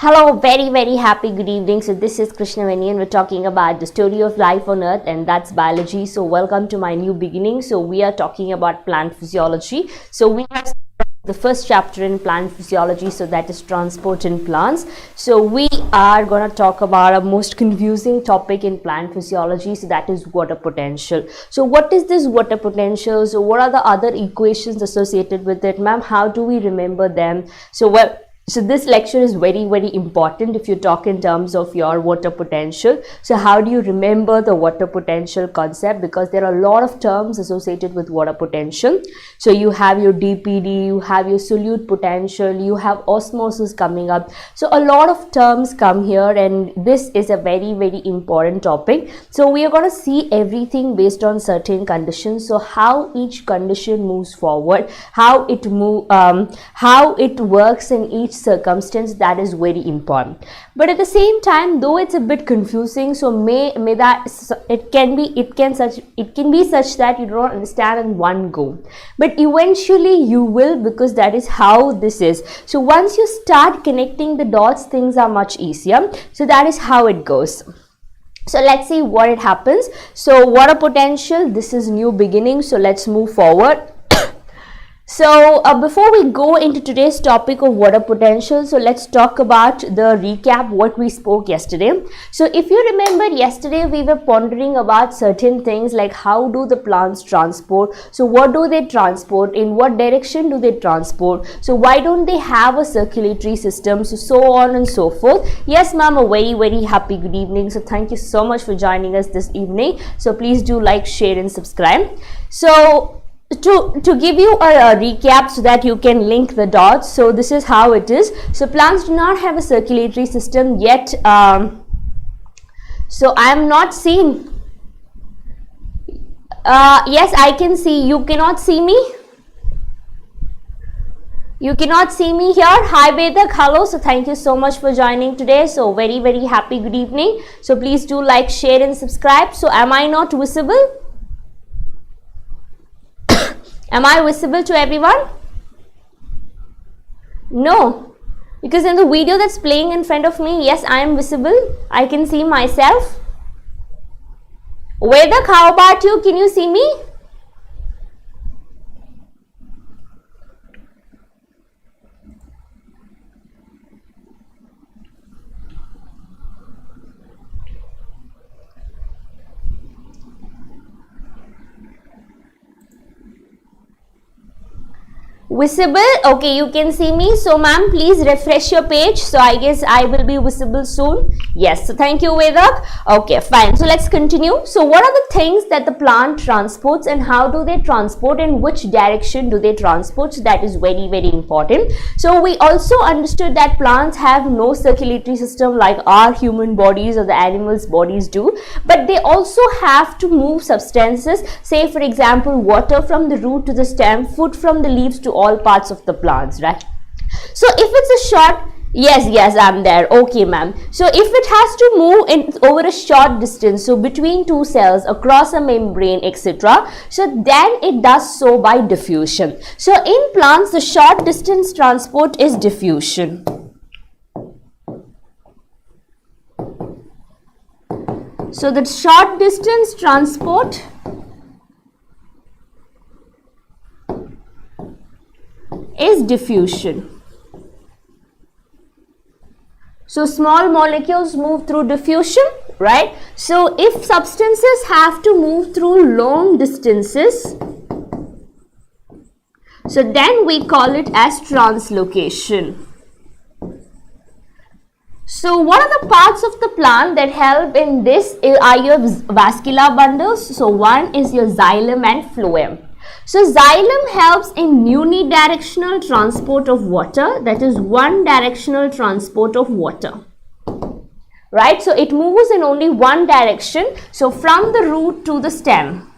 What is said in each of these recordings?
Hello, very happy good evening. So this is Krishna Ma'am and we're talking about the story of life on earth, and that's biology. So welcome to my new beginning. So we are talking about plant physiology. So we have the first chapter in plant physiology, so that is transport in plants. So we are going to talk about a most confusing topic in plant physiology, so that is water potential. So what is this water potential? So what are the other equations associated with it, ma'am? How do we remember them? So this lecture is very important if you talk in terms of your water potential. So how do you remember the water potential concept? Because there are a lot of terms associated with water potential. So you have your DPD, you have your solute potential, you have osmosis coming up. So a lot of terms come here, and this is a very important topic. So we are going to see everything based on certain conditions. So how each condition moves forward, how it works in each circumstance, that is very important. But at the same time, though it's a bit confusing, so it can be such that you don't understand in one go, but eventually you will, because that is how this is. So once you start connecting the dots, things are much easier. So that is how it goes. So let's see what it happens. So water potential, this is new beginning. So let's move forward. So before we go into today's topic of water potential, so let's talk about the recap what we spoke yesterday. So if you remember, yesterday we were pondering about certain things like how do the plants transport, so what do they transport, in what direction do they transport, so why don't they have a circulatory system, so on and so forth. Yes ma'am, a very happy good evening. So thank you so much for joining us this evening. So please do like, share and subscribe. So to give you a recap so that you can link the dots, so this is how it is. So plants do not have a circulatory system yet. So I am not seeing. Yes, I can see. You cannot see me? You cannot see me here. Hi 𝗵𝘁𝗃, hello. So thank you so much for joining today. So very happy good evening. So please do like, share and subscribe. So am I not visible? Am I visible to everyone? No, because in the video that's playing in front of me, yes, I am visible. I can see myself. 𝗵𝘁𝗃, how about you? Can you see me? Visible? Okay, you can see me. So ma'am, please refresh your page. So I guess I will be visible soon. Yes, so thank you 𝗵𝘁𝗃. Okay, fine. So let's continue. So what are the things that the plant transports, and how do they transport, and which direction do they transport? So that is very important. So we also understood that plants have no circulatory system like our human bodies or the animals' bodies do, but they also have to move substances, say for example water from the root to the stem, food from the leaves to all parts of the plants, right? So if it's a short, yes, I'm there. Okay ma'am. So if it has to move over a short distance, so between two cells, across a membrane, etc., so then it does so by diffusion. So in plants, the short distance transport is diffusion. So the short distance transport is diffusion. So small molecules move through diffusion, right? So if substances have to move through long distances, so then we call it as translocation. So what are the parts of the plant that help in this are your vascular bundles. So one is your xylem and phloem. So xylem helps in unidirectional transport of water, that is one directional transport of water, right? So it moves in only one direction, so from the root to the stem.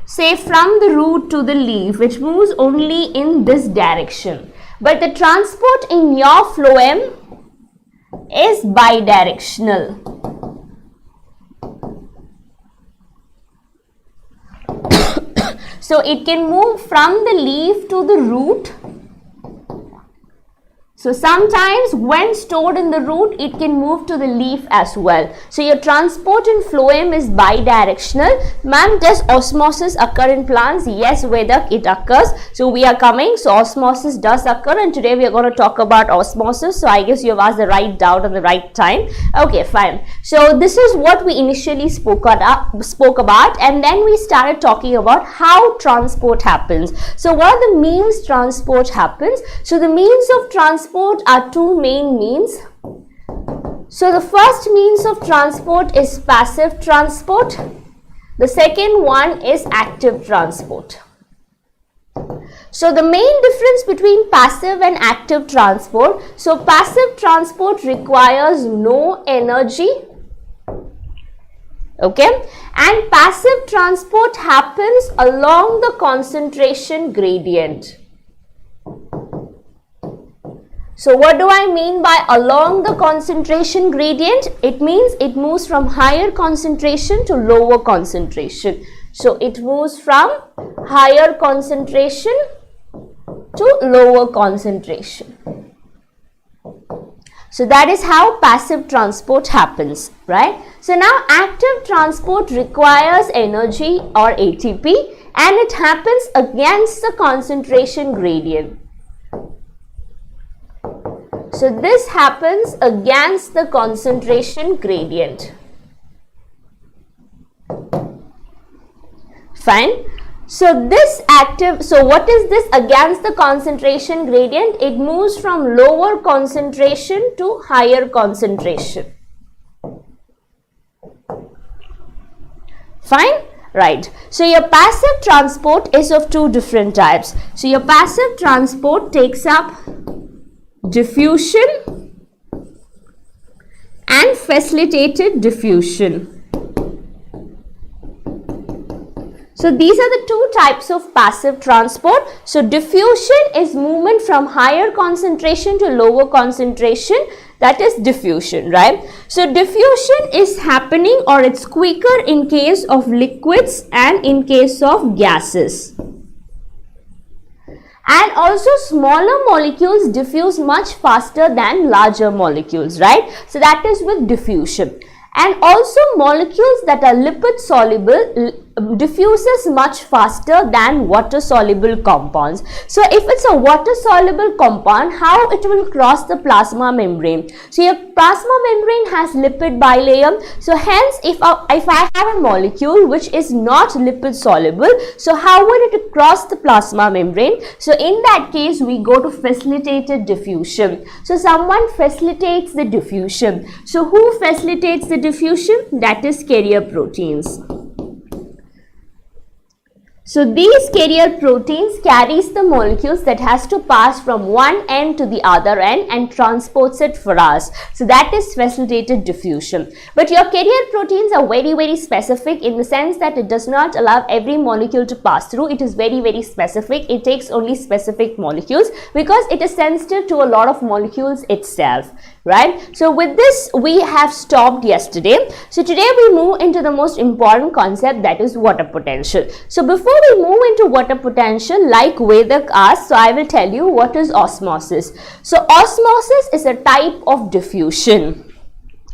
Say from the root to the leaf, which moves only in this direction. But the transport in your phloem is bidirectional. So it can move from the leaf to the root So sometimes when stored in the root, it can move to the leaf as well. So your transport in phloem is bidirectional. Ma'am, does osmosis occur in plants? Yes, Vedak, it occurs. So we are coming. So osmosis does occur, and today we are going to talk about osmosis. So I guess you have asked the right doubt at the right time. Okay, fine. So this is what we initially spoke about, and then we started talking about how transport happens. So what are the means transport happens? So the means of transport are two main means. So the first means of transport is passive transport. The second one is active transport. So the main difference between passive and active transport. So passive transport requires no energy. Okay, and passive transport happens along the concentration gradient. So what do I mean by along the concentration gradient? It means it moves from higher concentration to lower concentration. So it moves from higher concentration to lower concentration. So that is how passive transport happens, right? So now active transport requires energy or ATP, and it happens against the concentration gradient. So this happens against the concentration gradient. Fine. So what is this against the concentration gradient? It moves from lower concentration to higher concentration. Fine. Right. So your passive transport is of two different types. So your passive transport takes up diffusion and facilitated diffusion. So these are the two types of passive transport. So diffusion is movement from higher concentration to lower concentration. That is diffusion, right? So diffusion is happening, or it's quicker in case of liquids and in case of gases. And also smaller molecules diffuse much faster than larger molecules, right? So that is with diffusion. And also molecules that are lipid soluble diffuses much faster than water soluble compounds. So if it's a water soluble compound, how it will cross the plasma membrane? So your plasma membrane has lipid bilayer. So hence if I have a molecule which is not lipid soluble, so how would it cross the plasma membrane? So in that case we go to facilitated diffusion. So someone facilitates the diffusion. So who facilitates the diffusion? That is carrier proteins. So these carrier proteins carries the molecules that has to pass from one end to the other end and transports it for us. So that is facilitated diffusion. But your carrier proteins are very, very specific in the sense that it does not allow every molecule to pass through. It is very, very specific. It takes only specific molecules because it is sensitive to a lot of molecules itself. Right? So with this we have stopped yesterday. So today we move into the most important concept, that is water potential. So before we move into water potential, like Vedak asked, so I will tell you what is osmosis. So osmosis is a type of diffusion.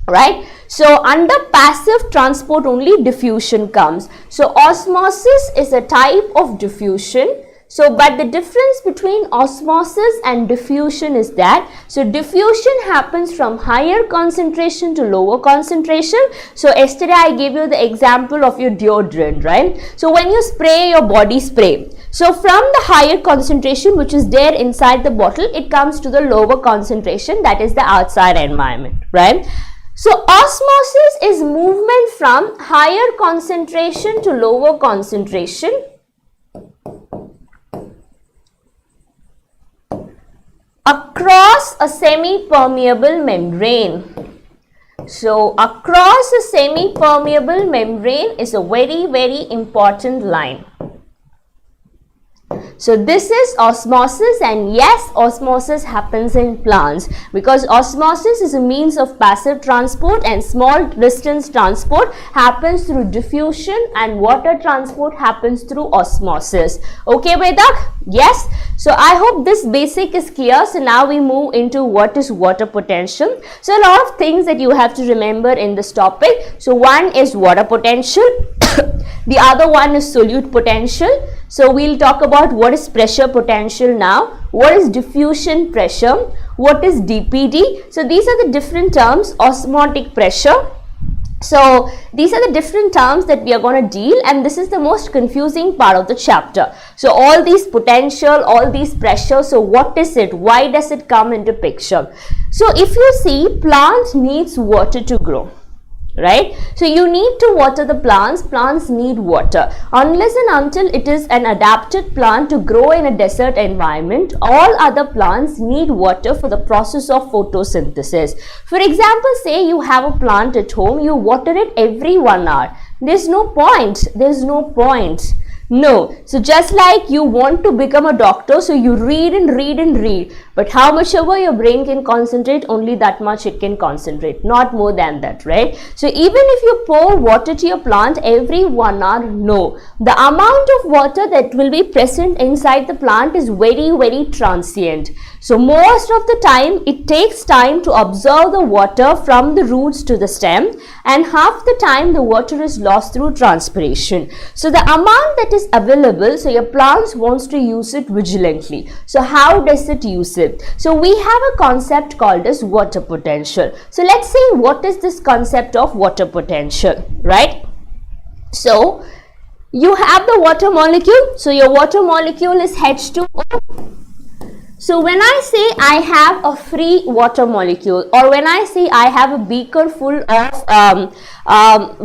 Right? So under passive transport only diffusion comes. So osmosis is a type of diffusion. So, but the difference between osmosis and diffusion is that, so diffusion happens from higher concentration to lower concentration. So, yesterday I gave you the example of your deodorant, right? So, when you spray your body spray, so from the higher concentration which is there inside the bottle, it comes to the lower concentration, that is the outside environment, right? So, osmosis is movement from higher concentration to lower concentration. Across a semi-permeable membrane. So, across a semi-permeable membrane is a very, very important line. So this is osmosis, and yes, osmosis happens in plants because osmosis is a means of passive transport and small distance transport happens through diffusion and water transport happens through osmosis. Okay, Vedak? Yes. So I hope this basic is clear. So now we move into what is water potential. So a lot of things that you have to remember in this topic. So one is water potential. The other one is solute potential. So we'll talk about what is pressure potential now, what is diffusion pressure, what is DPD. So these are the different terms, osmotic pressure. So these are the different terms that we are going to deal, and this is the most confusing part of the chapter. So all these potential, all these pressure, so what is it? Why does it come into picture? So if you see, plant needs water to grow. Right? So you need to water the plants. Plants need water. Unless and until it is an adapted plant to grow in a desert environment, all other plants need water for the process of photosynthesis. For example, say you have a plant at home, you water it every 1 hour. There's no point. There's no point. No. So just like you want to become a doctor, so you read and read and read, but how much ever your brain can concentrate, only that much it can concentrate, not more than that, right? So even if you pour water to your plant every 1 hour, no. The amount of water that will be present inside the plant is very, very transient. So most of the time, it takes time to absorb the water from the roots to the stem, and half the time the water is lost through transpiration. So the amount that is available, so your plants wants to use it vigilantly. So how does it use it? So we have a concept called as water potential. So let's see what is this concept of water potential, right? So you have the water molecule. So your water molecule is H2O. So when I say I have a free water molecule, or when I say I have a beaker full of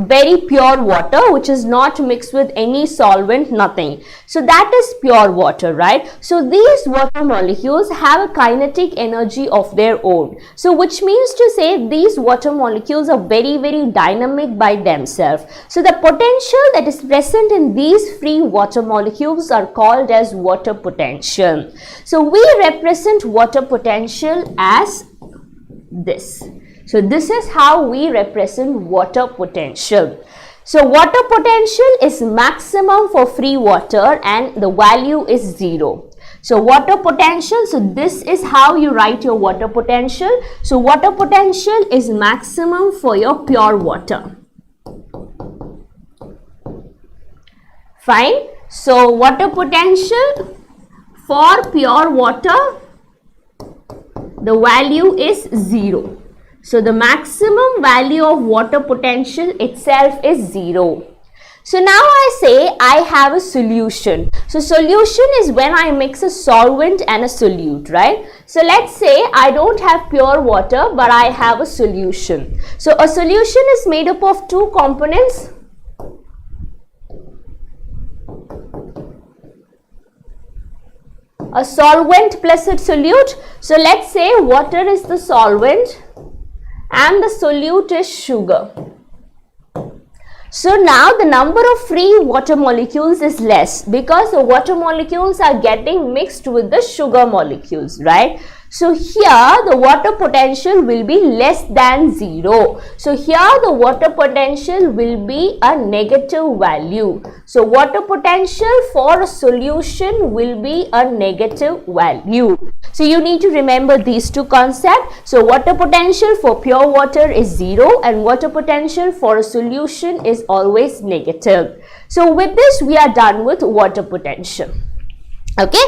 very pure water which is not mixed with any solvent, nothing. So that is pure water, right? So these water molecules have a kinetic energy of their own. So which means to say these water molecules are very, very dynamic by themselves. So the potential that is present in these free water molecules are called as water potential. So we represent water potential as this. So this is how we represent water potential. So water potential is maximum for free water and the value is 0. So water potential, so this is how you write your water potential. So water potential is maximum for your pure water. Fine. So water potential for pure water, the value is 0. So the maximum value of water potential itself is 0. So now I say I have a solution. So solution is when I mix a solvent and a solute, right? So let's say I don't have pure water, but I have a solution. So a solution is made up of two components. A solvent plus a solute. So let's say water is the solvent and the solute is sugar. So now the number of free water molecules is less because the water molecules are getting mixed with the sugar molecules, right? So here the water potential will be less than 0. So here the water potential will be a negative value. So water potential for a solution will be a negative value. So you need to remember these two concepts. So water potential for pure water is 0 and water potential for a solution is always negative. So with this we are done with water potential. Okay.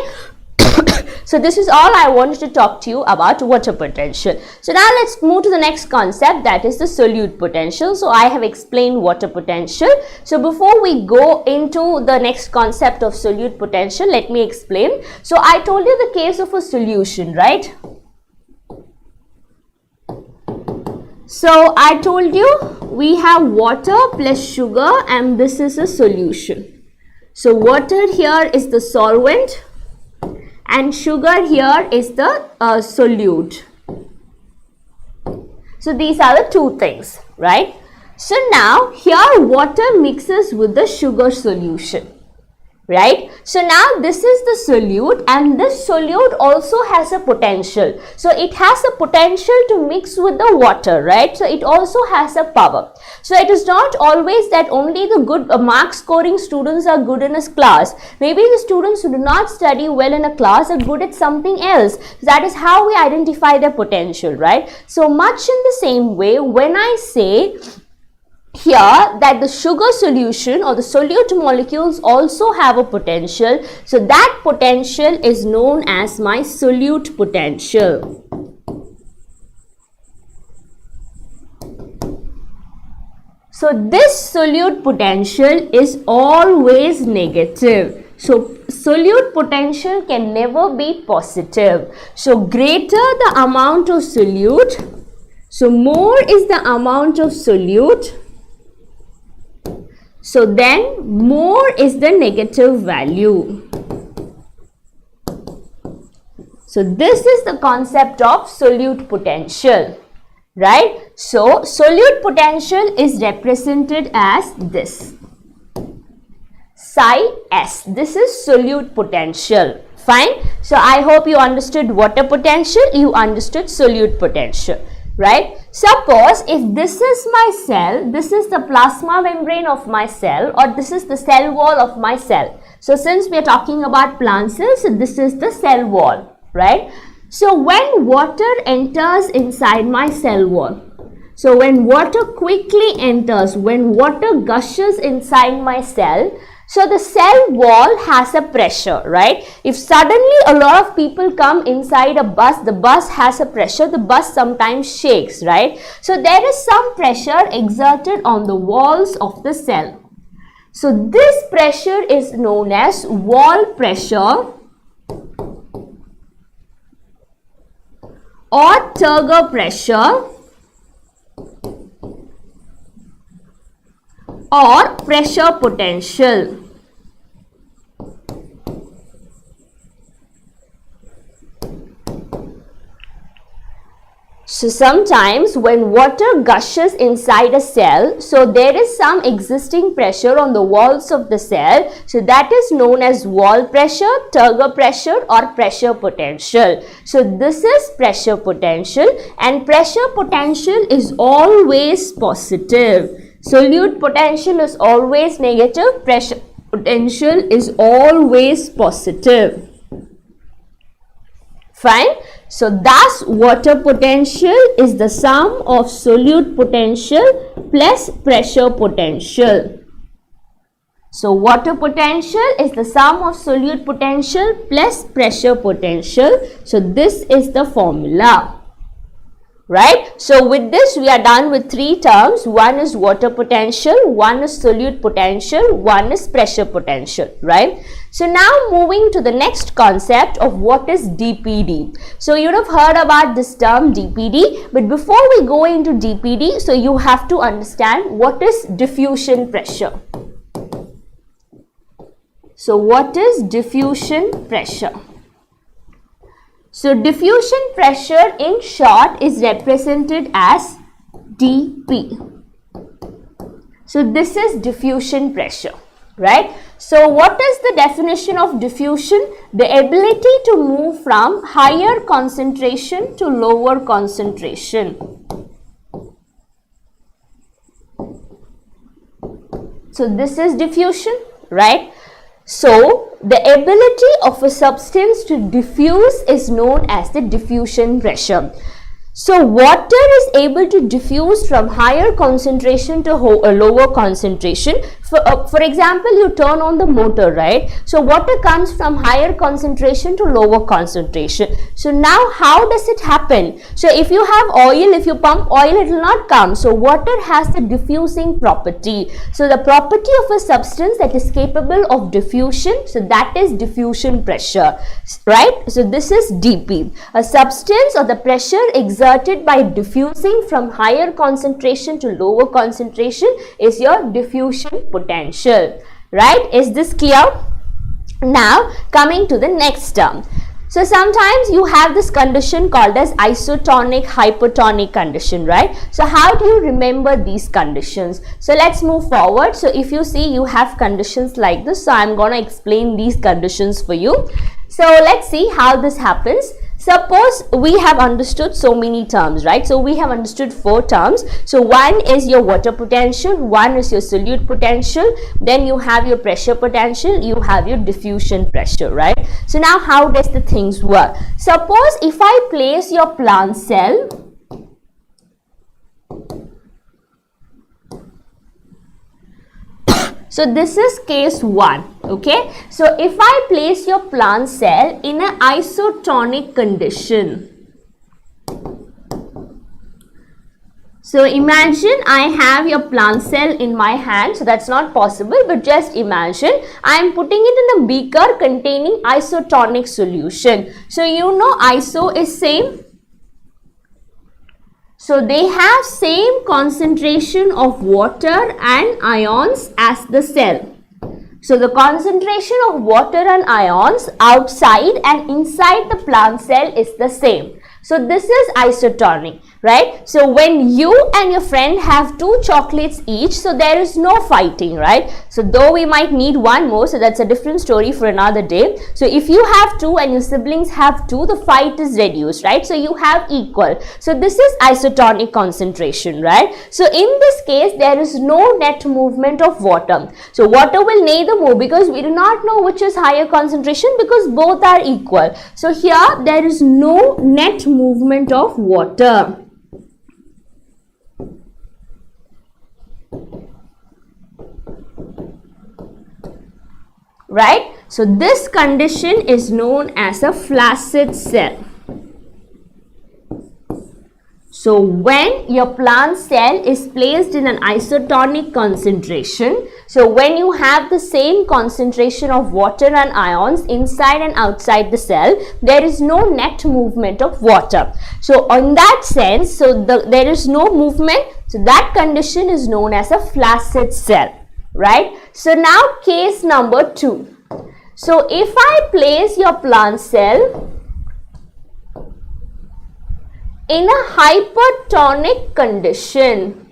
So this is all I wanted to talk to you about water potential. So now let's move to the next concept, that is the solute potential. So I have explained water potential. So before we go into the next concept of solute potential, let me explain. So I told you the case of a solution, right? So I told you we have water plus sugar and this is a solution. So water here is the solvent and sugar here is the solute. So these are the two things, right? So now here water mixes with the sugar solution. right? So now this is the solute, and this solute also has a potential. So it has a potential to mix with the water, right? So it also has a power. So it is not always that only the good mark scoring students are good in a class. Maybe the students who do not study well in a class are good at something else. That is how we identify their potential, right? So much in the same way, when I say here that the sugar solution or the solute molecules also have a potential, so that potential is known as my solute potential. So this solute potential is always negative. So solute potential can never be positive. So greater the amount of solute, so more is the amount of solute, so then more is the negative value. So this is the concept of solute potential, right? So solute potential is represented as this, psi s. This is solute potential. Fine. So I hope you understood water potential, you understood solute potential, right? Suppose if this is my cell, this is the plasma membrane of my cell, or this is the cell wall of my cell. So since we are talking about plant cells, so this is the cell wall, right? So when water enters inside my cell wall, so when water quickly enters, when water gushes inside my cell, so the cell wall has a pressure, right? If suddenly a lot of people come inside a bus, the bus has a pressure, the bus sometimes shakes, right? So there is some pressure exerted on the walls of the cell. So this pressure is known as wall pressure or 𝗘hes pressure or pressure potential. So sometimes when water gushes inside a cell, so there is some existing pressure on the walls of the cell. So that is known as wall pressure, 𝗘hes pressure or pressure potential. So this is pressure potential, and pressure potential is always positive. Solute potential is always negative, pressure potential is always positive. Fine. So thus water potential is the sum of solute potential plus pressure potential. So water potential is the sum of solute potential plus pressure potential. So this is the formula. Right? So with this we are done with three terms. One is water potential, one is solute potential, one is pressure potential, right? So now moving to the next concept of what is DPD. So you would have heard about this term DPD, but before we go into DPD, so you have to understand what is diffusion pressure. So what is diffusion pressure? So diffusion pressure in short is represented as dP. So this is diffusion pressure, right? So what is the definition of diffusion? The ability to move from higher concentration to lower concentration. So this is diffusion, right? So the ability of a substance to diffuse is known as the diffusion pressure. So water is able to diffuse from higher concentration to a lower concentration. For example, you turn on the motor, right? So water comes from higher concentration to lower concentration. So now how does it happen? So if you have oil, if you pump oil, it will not come. So water has the diffusing property. So the property of a substance that is capable of diffusion, so that is diffusion pressure, right? So this is dP. A substance or the pressure exerted by diffusing from higher concentration to lower concentration is your diffusion potential, right? Is this clear? Now coming to the next term. So sometimes you have this condition called as isotonic hypertonic condition, right? So how do you remember these conditions? So let's move forward. So if you see, you have conditions like this. So I'm going to explain these conditions for you. So let's see how this happens. Suppose we have understood so many terms, right? So we have understood 4 terms. So one is your water potential, one is your solute potential, then you have your pressure potential, you have your diffusion pressure, right? So now how does the things work? Suppose if I place your plant cell so this is case 1, okay? So if I place your plant cell in an isotonic condition, so imagine I have your plant cell in my hand, so that's not possible, but just imagine I am putting it in a beaker containing isotonic solution. So you know iso is same. So they have same concentration of water and ions as the cell. So the concentration of water and ions outside and inside the plant cell is the same. So this is isotonic, right? So when you and your friend have 2 chocolates each, so there is no fighting, right? So though we might need one more, so that's a different story for another day. So if you have 2 and your siblings have 2, the fight is reduced, right? So you have equal. So this is isotonic concentration, right? So in this case, there is no net movement of water. So water will neither move because we do not know which is higher concentration because both are equal. So here there is no net movement of water. Right? So this condition is known as a flaccid cell. So when your plant cell is placed in an isotonic concentration, so when you have the same concentration of water and ions inside and outside the cell, there is no net movement of water. So in that sense, so there is no movement, so that condition is known as a flaccid cell, right? So now case number 2. So if I place your plant cell in a hypertonic condition,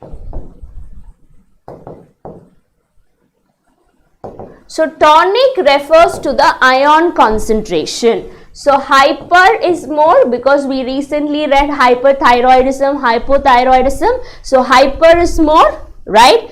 so tonic refers to the ion concentration. So hyper is more because we recently read hyperthyroidism, hypothyroidism. So hyper is more, right?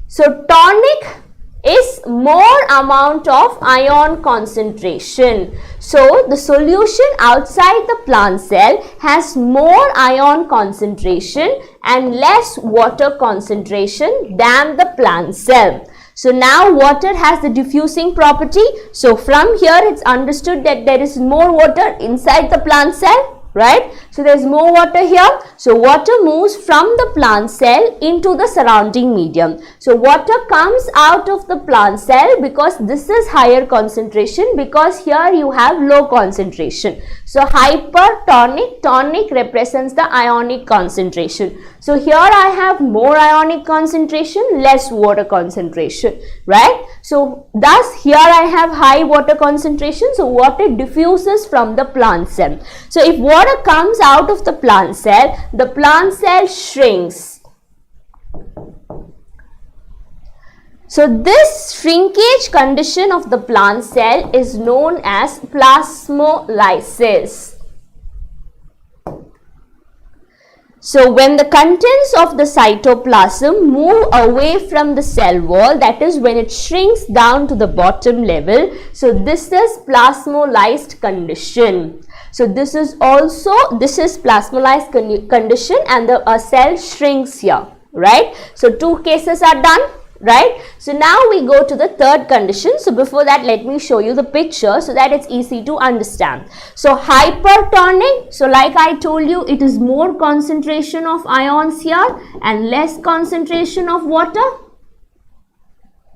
So tonic is more amount of ion concentration. So the solution outside the plant cell has more ion concentration and less water concentration than the plant cell. So now water has the diffusing property. So from here it's understood that there is more water inside the plant cell, right? So there is more water here. So water moves from the plant cell into the surrounding medium. So water comes out of the plant cell because this is higher concentration, because here you have low concentration. So hypertonic, tonic represents the ionic concentration. So here I have more ionic concentration, less water concentration, right? So thus here I have high water concentration, so water diffuses from the plant cell. So if water comes out of the plant cell shrinks. So this shrinkage condition of the plant cell is known as plasmolysis. So when the contents of the cytoplasm move away from the cell wall, that is when it shrinks down to the bottom level, so this is plasmolyzed condition. So this is plasmolyzed condition, and the cell shrinks here, right? So 2 cases are done, right? So now we go to the third condition. So before that, let me show you the picture so that it's easy to understand. So hypertonic, so like I told you, it is more concentration of ions here and less concentration of water,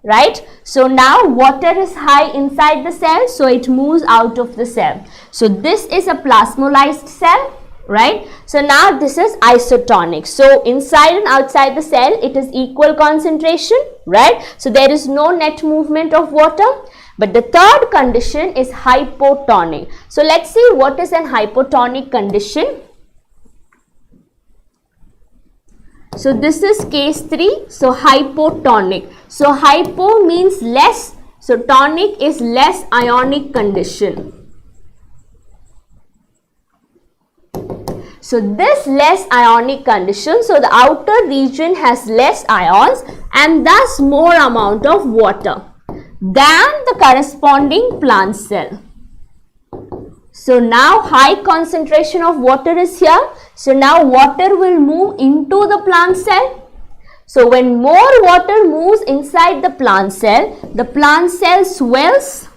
right? So now water is high inside the cell, so it moves out of the cell. So this is a plasmolyzed cell, right? So now this is isotonic. So inside and outside the cell, it is equal concentration, right? So there is no net movement of water. But the third condition is hypotonic. So let's see what is an hypotonic condition. So this is case 3. So hypotonic. So hypo means less. So tonic is less ionic condition. So this less ionic condition, so the outer region has less ions and thus more amount of water than the corresponding plant cell. So now high concentration of water is here. So now water will move into the plant cell. So when more water moves inside the plant cell swells.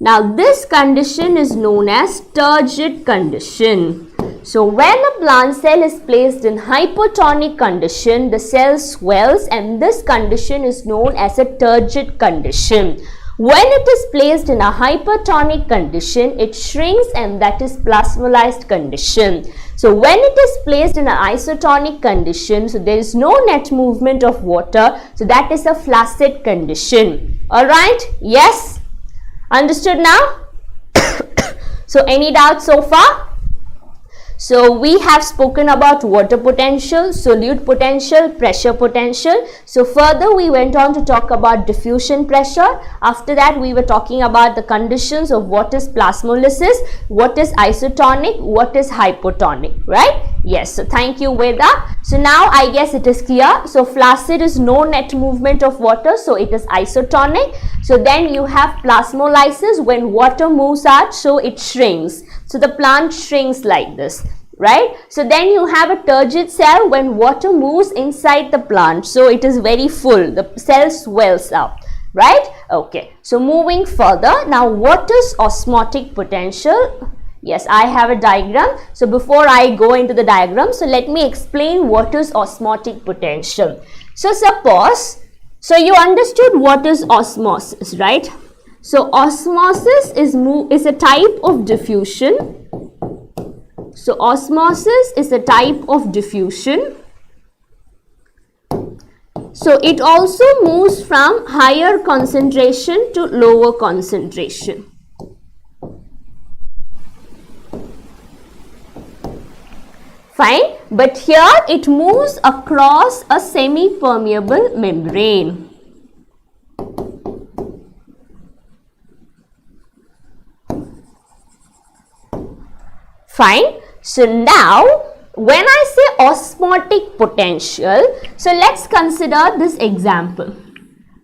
Now this condition is known as turgid condition. So when a plant cell is placed in hypotonic condition, the cell swells and this condition is known as a turgid condition. When it is placed in a hypertonic condition, it shrinks and that is plasmolysed condition. So when it is placed in an isotonic condition, so there is no net movement of water, so that is a flaccid condition. Alright, yes, understood now? So any doubts so far? So we have spoken about water potential, solute potential, pressure potential. So further we went on to talk about diffusion pressure. After that we were talking about the conditions of what is plasmolysis, what is isotonic, what is hypotonic, right? Yes, so thank you Veda. So now I guess it is clear. So flaccid is no net movement of water, so it is isotonic. So then you have plasmolysis, when water moves out, so it shrinks. So the plant shrinks like this, right? So then you have a turgid cell when water moves inside the plant. So it is very full, the cell swells up, right? Okay, so moving further, now what is osmotic potential? Yes, I have a diagram. So before I go into the diagram, so let me explain what is osmotic potential. So suppose, so you understood what is osmosis, right? So osmosis is a type of diffusion. So osmosis is a type of diffusion. So it also moves from higher concentration to lower concentration. Fine, but here it moves across a semi-permeable membrane. Fine. So now when I say osmotic potential, so let's consider this example.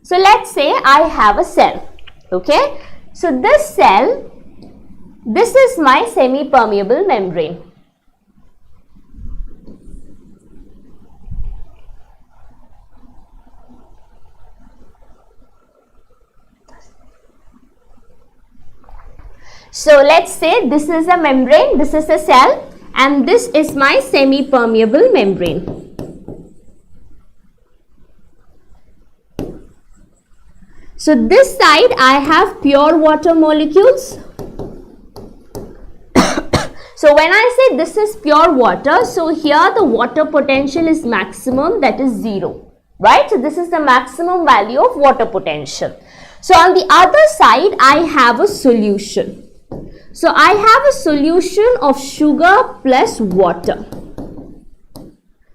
So let's say I have a cell, okay? So this cell, this is my semi-permeable membrane. So let's say this is a membrane, this is a cell, and this is my semi-permeable membrane. So this side I have pure water molecules. So when I say this is pure water, so here the water potential is maximum, that is 0, right? So this is the maximum value of water potential. So on the other side I have a solution. So I have a solution of sugar plus water.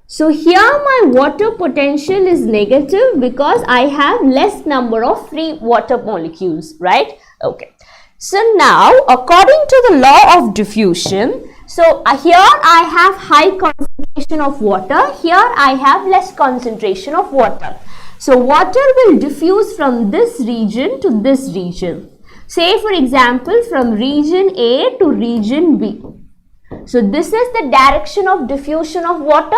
So here my water potential is negative because I have less number of free water molecules, right? Okay. So now according to the law of diffusion, so here I have high concentration of water, here I have less concentration of water. So water will diffuse from this region to this region. Say for example from region A to region B. So this is the direction of diffusion of water,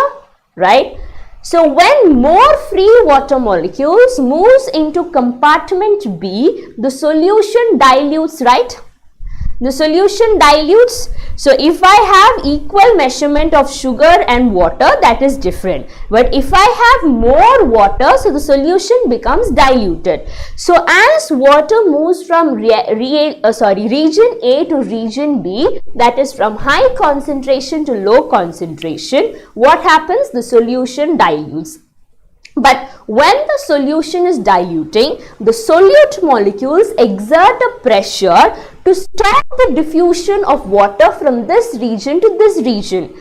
right? So when more free water molecules moves into compartment B, the solution dilutes, right? The solution dilutes. So if I have equal measurement of sugar and water, that is different. But if I have more water, so the solution becomes diluted. So as water moves from region A to region B, that is from high concentration to low concentration, what happens? The solution dilutes. But when the solution is diluting, the solute molecules exert a pressure to stop the diffusion of water from this region to this region.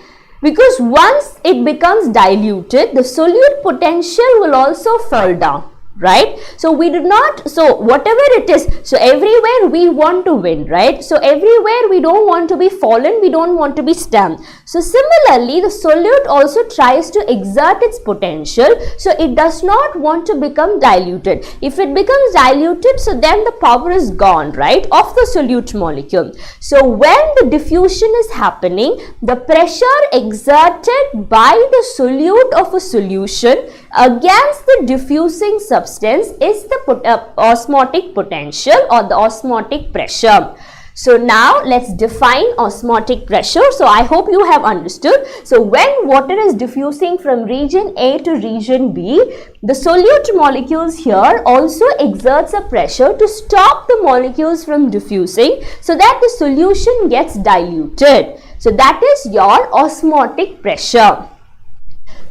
Because once it becomes diluted, the solute potential will also fall down, right? So we do not, so whatever it is, so everywhere we want to win, right? So everywhere we don't want to be fallen, we don't want to be stamped. So similarly, the solute also tries to exert its potential, so it does not want to become diluted. If it becomes diluted, so then the power is gone, right, of the solute molecule. So when the diffusion is happening, the pressure exerted by the solute of a solution against the diffusing substance is the osmotic potential or the osmotic pressure. So now let's define osmotic pressure. So I hope you have understood. So when water is diffusing from region A to region B, the solute molecules here also exerts a pressure to stop the molecules from diffusing so that the solution gets diluted. So that is your osmotic pressure.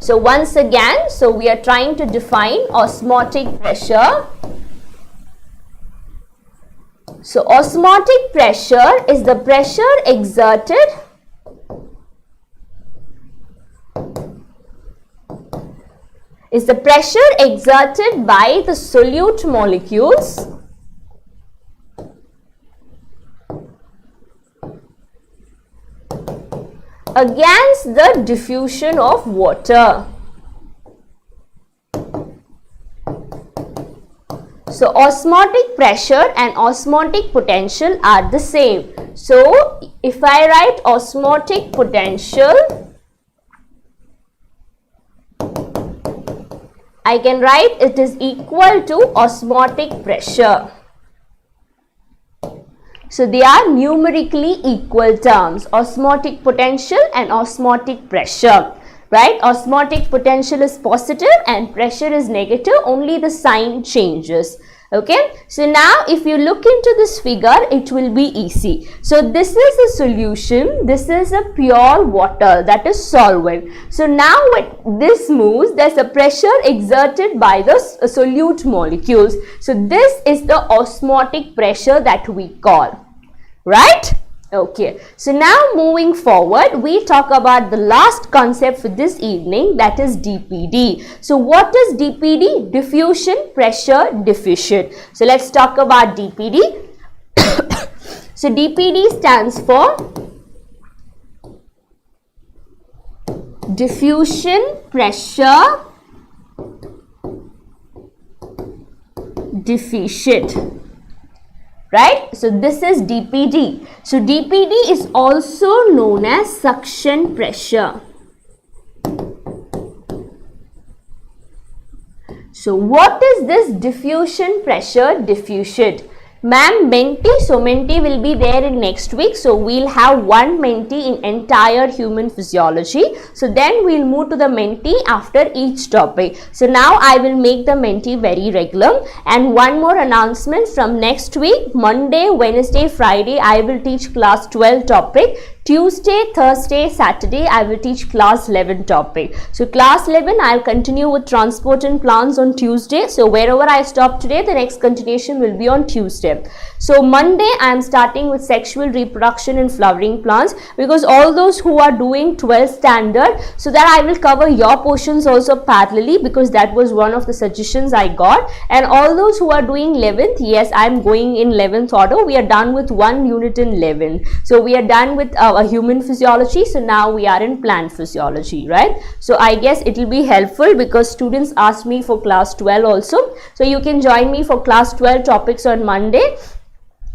So once again, so we are trying to define osmotic pressure. So osmotic pressure is the pressure exerted by the solute molecules against the diffusion of water. So osmotic pressure and osmotic potential are the same. So if I write osmotic potential, I can write it is equal to osmotic pressure. So they are numerically equal terms, osmotic potential and osmotic pressure. Right? Osmotic potential is positive and pressure is negative, only the sign changes. Okay, so now if you look into this figure, it will be easy. So this is a solution, this is a pure water, that is solvent. So now when this moves, there's a pressure exerted by the solute molecules. So this is the osmotic pressure that we call, right? Okay, so now moving forward, we talk about the last concept for this evening, that is DPD. So what is DPD? Diffusion pressure deficit. So let's talk about DPD. So DPD stands for diffusion pressure deficit. Right? So this is DPD. So DPD is also known as suction pressure. So what is this diffusion pressure deficit? Ma'am, Menti, so Menti will be there in next week. So we'll have one Menti in entire human physiology. So then we'll move to the Menti after each topic. So now I will make the Menti very regular. And one more announcement from next week, Monday, Wednesday, Friday, I will teach class 12 topic. Tuesday, Thursday, Saturday, I will teach class 11 topic. So class 11, I'll continue with transport and plants on Tuesday. So wherever I stop today, the next continuation will be on Tuesday. So Monday, I am starting with sexual reproduction in flowering plants, because all those who are doing 12th standard, so that I will cover your portions also parallelly, because that was one of the suggestions I got. And all those who are doing 11th, yes, I am going in 11th order. We are done with one unit in 11. So we are done with a human physiology. So now we are in plant physiology, right? So I guess it will be helpful, because students asked me for class 12 also. So you can join me for class 12 topics on Monday.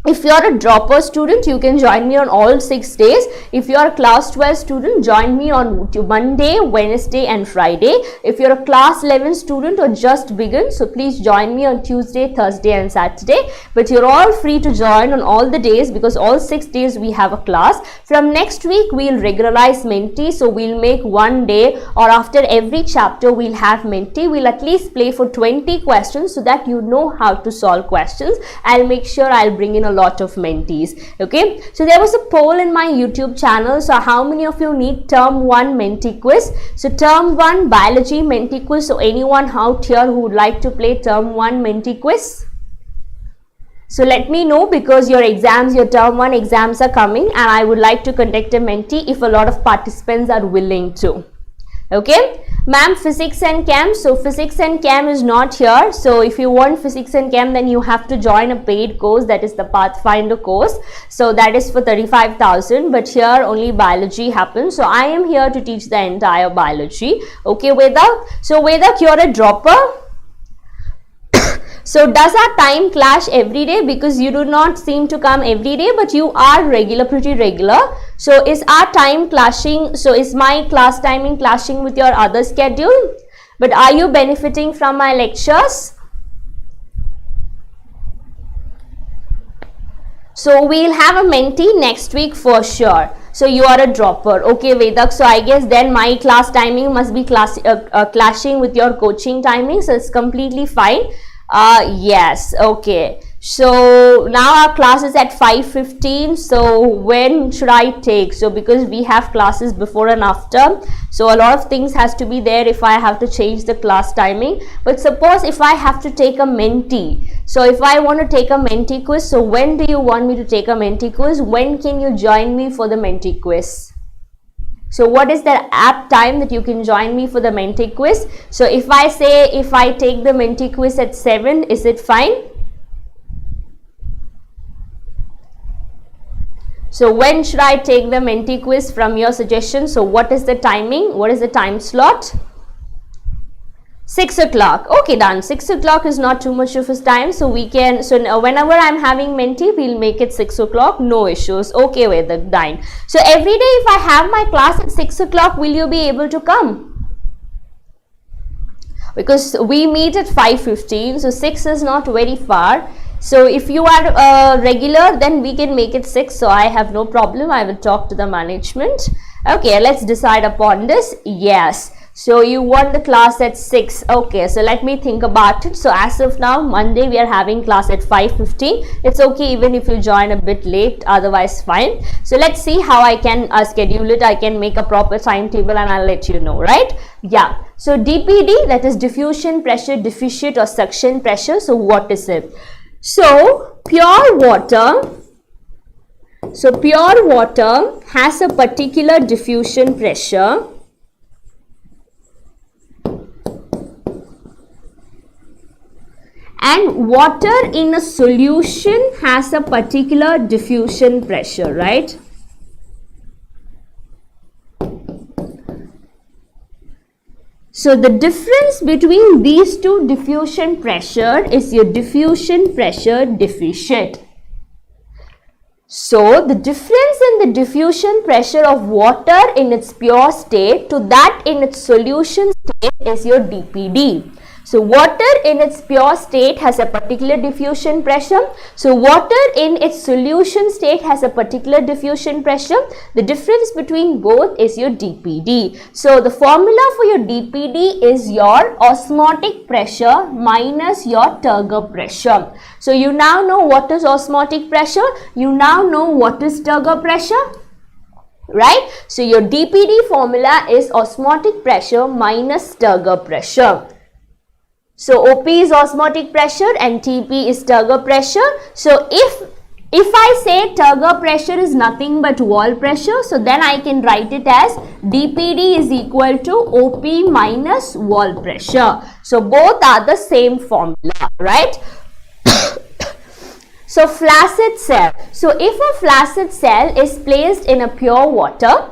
If you are a dropper student, you can join me on all 6 days. If you are a class 12 student, join me on Monday, Wednesday and Friday. If you are a class 11 student or just begin, so please join me on Tuesday, Thursday and Saturday. But you're all free to join on all the days, because all 6 days we have a class. From next week, we'll regularize Menti. So we'll make one day, or after every chapter, we'll have Menti. We'll at least play for 20 questions so that you know how to solve questions. I'll make sure I'll bring in a a lot of mentees. Okay, so there was a poll in my YouTube channel. So how many of you need term 1 mentee quiz? So term 1 biology mentee quiz. So anyone out here who would like to play term 1 mentee quiz? So let me know, because your exams, your term 1 exams are coming, and I would like to conduct a mentee if a lot of participants are willing to. Okay, ma'am, physics and chem. So physics and chem is not here. So if you want physics and chem, then you have to join a paid course, that is the Pathfinder course. So that is for 35,000, but here only biology happens. So I am here to teach the entire biology. Okay, Vedak. So Vedak, you're a dropper. So does our time clash every day? Because you do not seem to come every day, but you are regular, pretty regular. So is our time clashing? So is my class timing clashing with your other schedule? But are you benefiting from my lectures? So we'll have a mentee next week for sure. So you are a dropper. Okay, Vedak. So I guess then my class timing must be clashing with your coaching timing. So it's completely fine. Yes, okay. So now our class is at 5:15. So when should I take? So because we have classes before and after, so a lot of things has to be there if I have to change the class timing. But suppose if I have to take a mentee, so if I want to take a mentee quiz, so when do you want me to take a mentee quiz? When can you join me for the mentee quiz? So what is the apt time that you can join me for the mentee quiz? So if I say, if I take the mentee quiz at 7, is it fine? So when should I take the mentee quiz from your suggestion? So what is the timing? What is the time slot? 6 o'clock. Okay, done. 6 o'clock is not too much of a time. So we can, so now whenever I'm having mentee, we'll make it 6 o'clock. No issues. Okay, with the done. So every day if I have my class at 6 o'clock, will you be able to come? Because we meet at 5:15. So 6 is not very far. So if you are regular, then we can make it 6. So I have no problem. I will talk to the management. Okay, let's decide upon this. Yes. So you want the class at 6. Okay, so let me think about it. So as of now, Monday we are having class at 5:15. It's okay even if you join a bit late, otherwise fine. So let's see how I can schedule it. I can make a proper timetable and I'll let you know, right? Yeah. So DPD, that is diffusion pressure deficit or suction pressure. So what is it? So pure water. So pure water has a particular diffusion pressure. And water in a solution has a particular diffusion pressure, right? So the difference between these two diffusion pressure is your diffusion pressure deficit. So the difference in the diffusion pressure of water in its pure state to that in its solution state is your DPD. So water in its pure state has a particular diffusion pressure. So water in its solution state has a particular diffusion pressure. The difference between both is your DPD. So the formula for your DPD is your osmotic pressure minus your turgor pressure. So you now know what is osmotic pressure. You now know what is turgor pressure. Right? So your DPD formula is osmotic pressure minus turgor pressure. So OP is osmotic pressure and TP is turgor pressure. So if I say turgor pressure is nothing but wall pressure, so then I can write it as DPD is equal to OP minus wall pressure. So both are the same formula, right? So flaccid cell. So if a flaccid cell is placed in a pure water,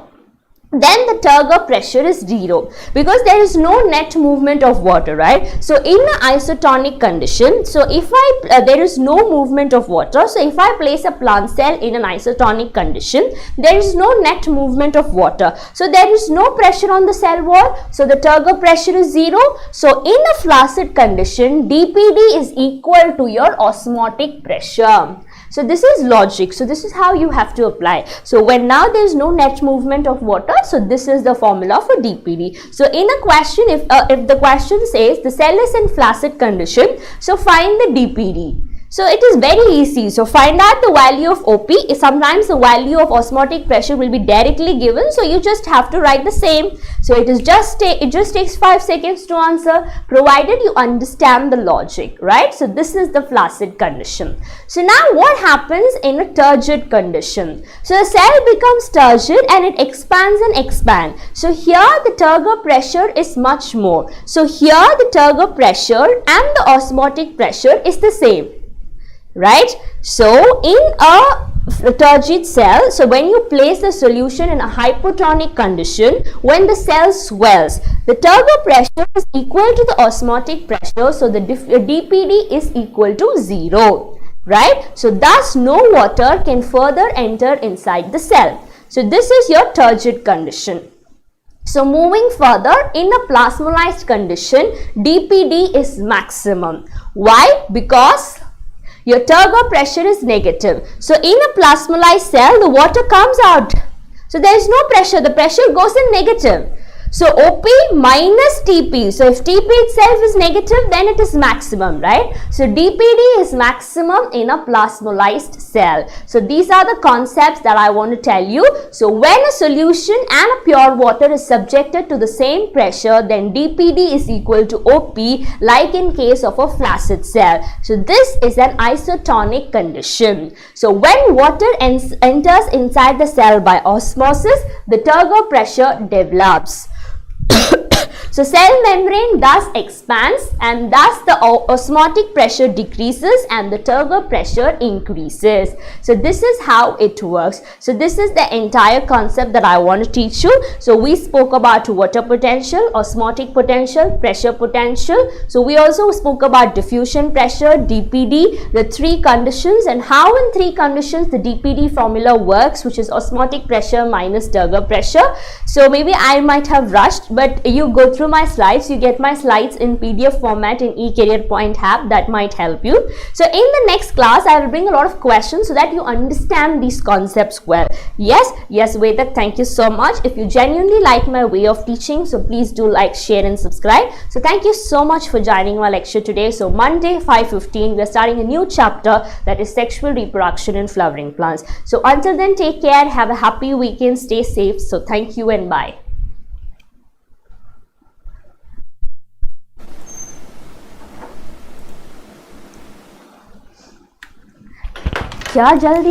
then the turgor pressure is 0 because there is no net movement of water, right? So in an isotonic condition, so if there is no movement of water, so if I place a plant cell in an isotonic condition, there is no net movement of water, so there is no pressure on the cell wall, so the turgor pressure is 0. So in a flaccid condition, DPD is equal to your osmotic pressure. So this is logic. So this is how you have to apply. So when now there is no net movement of water, so this is the formula for DPD. So in a question, if the question says the cell is in flaccid condition, so find the DPD. So it is very easy. So find out the value of OP. Sometimes the value of osmotic pressure will be directly given. So you just have to write the same. So it just takes 5 seconds to answer, provided you understand the logic, right? So this is the flaccid condition. So now what happens in a turgid condition? So the cell becomes turgid and it expands and expands. So here the turgor pressure is much more. So here the turgor pressure and the osmotic pressure is the same. Right? So in a turgid cell, so when you place the solution in a hypotonic condition, when the cell swells, the turgor pressure is equal to the osmotic pressure, so the dPd is equal to 0. Right? So thus no water can further enter inside the cell. So this is your turgid condition. So moving further, in a plasmolysed condition, dPd is maximum. Why? Because your turgor pressure is negative. So in a plasmolysed cell, the water comes out. So there is no pressure. The pressure goes in negative. So OP minus TP. So if TP itself is negative, then it is maximum, right? So dPd is maximum in a plasmolysed cell. So these are the concepts that I want to tell you. So when a solution and a pure water is subjected to the same pressure, then dPd is equal to OP, like in case of a flaccid cell. So this is an isotonic condition. So when water enters inside the cell by osmosis, the turgor pressure develops. So cell membrane thus expands and thus the osmotic pressure decreases and the turgor pressure increases. So this is how it works. So this is the entire concept that I want to teach you. So we spoke about water potential, osmotic potential, pressure potential. So we also spoke about diffusion pressure, dPd, the 3 conditions, and how in 3 conditions the dPd formula works, which is osmotic pressure minus turgor pressure. So maybe I might have rushed, but you go through my slides, you get my slides in PDF format in eCareerPoint-English. That might help you. So in the next class, I will bring a lot of questions so that you understand these concepts well. Yes, Vedak, thank you so much. If you genuinely like my way of teaching, so please do like, share and subscribe. So thank you so much for joining my lecture today. So Monday 5:15, we are starting a new chapter, that is sexual reproduction in flowering plants. So until then, take care, have a happy weekend, stay safe. So thank you and bye. क्या जल्दी